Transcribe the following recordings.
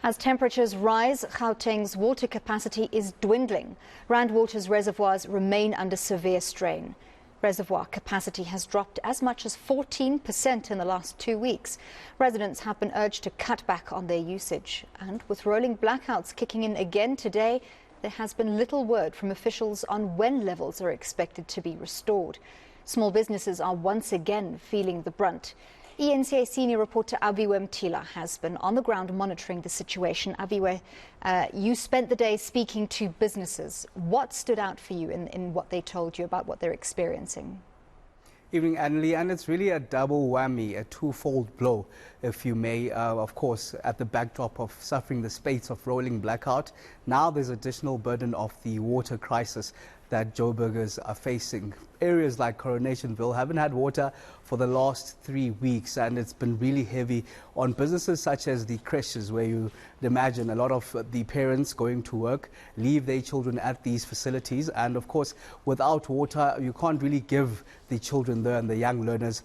As temperatures rise, Gauteng's water capacity is dwindling. Rand Water's reservoirs remain under severe strain. Reservoir capacity has dropped as much as 14% in the last 2 weeks. Residents have been urged to cut back on their usage. And with rolling blackouts kicking in again today, there has been little word from officials on when levels are expected to be restored. Small businesses are once again feeling the brunt. eNCA senior reporter Aviwe Mtila has been on the ground monitoring the situation. Aviwe, you spent the day speaking to businesses. What stood out for you in what they told you about what they're experiencing? Evening, Annalie, and it's really a double whammy, a twofold blow, if you may. Of course, at the backdrop of suffering the spates of rolling blackout, now there's additional burden of the water crisis that Joburgers are facing. Areas like Coronationville haven't had water for the last 3 weeks, and it's been really heavy on businesses such as the creches, where you'd imagine a lot of the parents going to work leave their children at these facilities, and of course without water you can't really give the children there and the young learners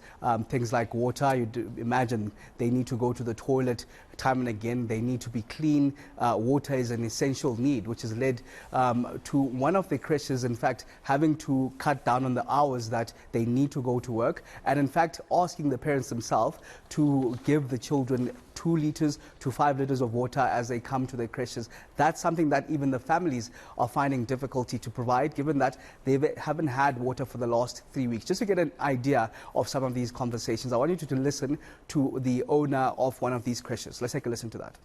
things like water. You'd imagine they need to go to the toilet time and again, they need to be clean. Water is an essential need, which has led to one of the creches in fact having to cut down on the hours that they need to go to work, and in fact asking the parents themselves to give the children 2 liters to 5 liters of water as they come to their creches. That's something that even the families are finding difficulty to provide, given that they haven't had water for the last 3 weeks. Just to get an idea of some of these conversations, I want you to listen to the owner of one of these creches. Let's take a listen to that.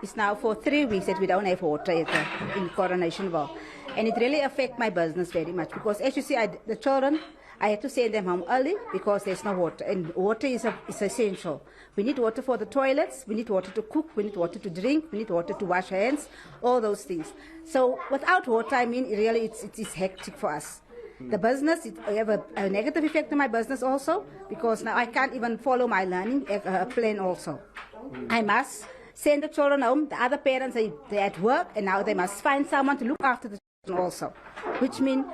It's now for 3 weeks that we don't have water in Coronationville, and it really affects my business very much, because as you see, the children, I had to send them home early because there's no water, and water is essential. We need water for the toilets, we need water to cook, we need water to drink, we need water to wash hands, all those things. So without water, I mean, really it is hectic for us. The business, I have a negative effect on my business also, because now I can't even follow my learning plan also. I must send the children home, the other parents, they're at work, and now they must find someone to look after the children also, which means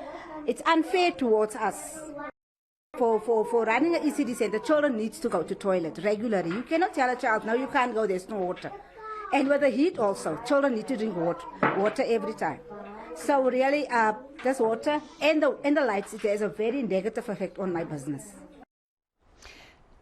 it's unfair towards us. For running an ECD center, the children needs to go to toilet regularly. You cannot tell a child, no, you can't go, there's no water. And with the heat also, children need to drink water every time. So really, this water and the lights, it has a very negative effect on my business.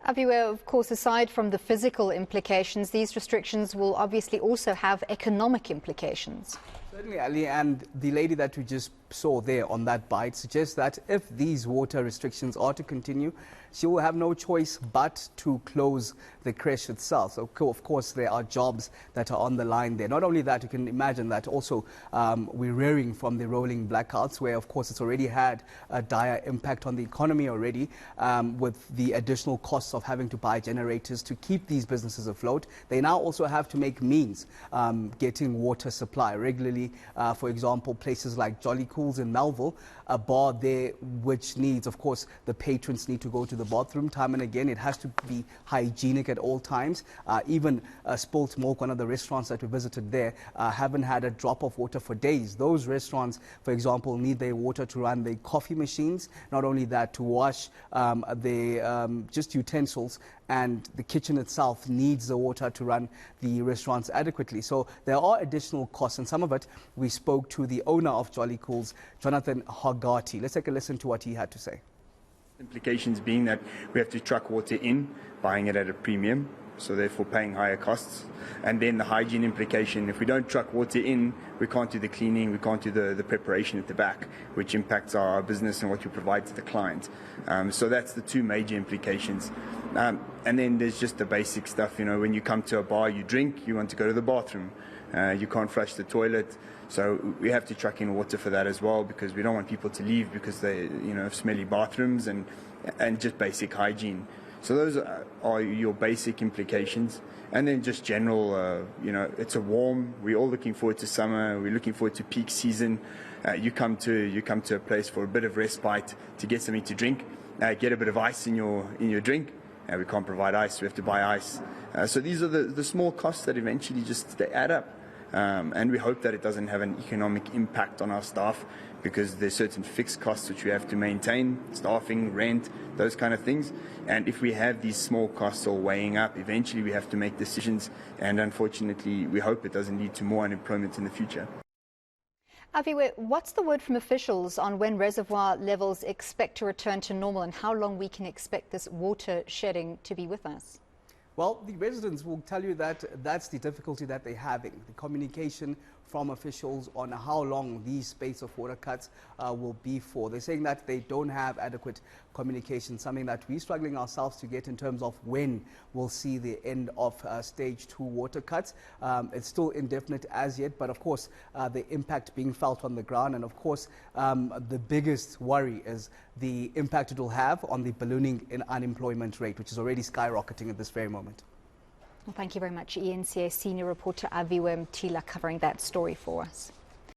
Aviwe, of course, aside from the physical implications, these restrictions will obviously also have economic implications. Certainly, Ali, and the lady that we just saw there on that bite suggests that if these water restrictions are to continue, she will have no choice but to close the creche itself. So, of course, there are jobs that are on the line there. Not only that, you can imagine that also we're rearing from the rolling blackouts, where, of course, it's already had a dire impact on the economy already, with the additional costs of having to buy generators to keep these businesses afloat. They now also have to make means getting water supply regularly. For example, places like Jolly Cools in Melville, a bar there which needs, of course, the patrons need to go to the bathroom time and again. It has to be hygienic at all times. Even Spilt Milk, one of the restaurants that we visited there, haven't had a drop of water for days. Those restaurants, for example, need their water to run their coffee machines, not only that, to wash their just utensils, and the kitchen itself needs the water to run the restaurants adequately. So there are additional costs, and some of it we spoke to the owner of Jolly Cools, Jonathan Hagati. Let's take a listen to what he had to say. Implications being that we have to truck water in, buying it at a premium, so therefore paying higher costs. And then the hygiene implication, if we don't truck water in, we can't do the cleaning, we can't do the preparation at the back, which impacts our business and what we provide to the client. So that's the two major implications. And then there's just the basic stuff, you know, when you come to a bar, you drink, you want to go to the bathroom, you can't flush the toilet. So we have to truck in water for that as well, because we don't want people to leave because they, you know, have smelly bathrooms and just basic hygiene. So those are your basic implications. And then just general, you know, it's we're all looking forward to summer, we're looking forward to peak season. You come to a place for a bit of respite to get something to drink, get a bit of ice in your drink. We can't provide ice, we have to buy ice. So these are the small costs that eventually just they add up. And we hope that it doesn't have an economic impact on our staff, because there's certain fixed costs which we have to maintain, staffing, rent, those kind of things. And if we have these small costs all weighing up, eventually we have to make decisions, and unfortunately we hope it doesn't lead to more unemployment in the future. Aviwe, what's the word from officials on when reservoir levels expect to return to normal and how long we can expect this water shedding to be with us? Well, the residents will tell you that that's the difficulty that they're having, the communication from officials on how long these spates of water cuts will be for. They're saying that they don't have adequate communication, something that we're struggling ourselves to get in terms of when we'll see the end of stage 2 water cuts. It's still indefinite as yet, but of course the impact being felt on the ground, and of course the biggest worry is the impact it will have on the ballooning in unemployment rate, which is already skyrocketing at this very moment. Well, thank you very much, eNCA senior reporter Aviwe Mtila, covering that story for us.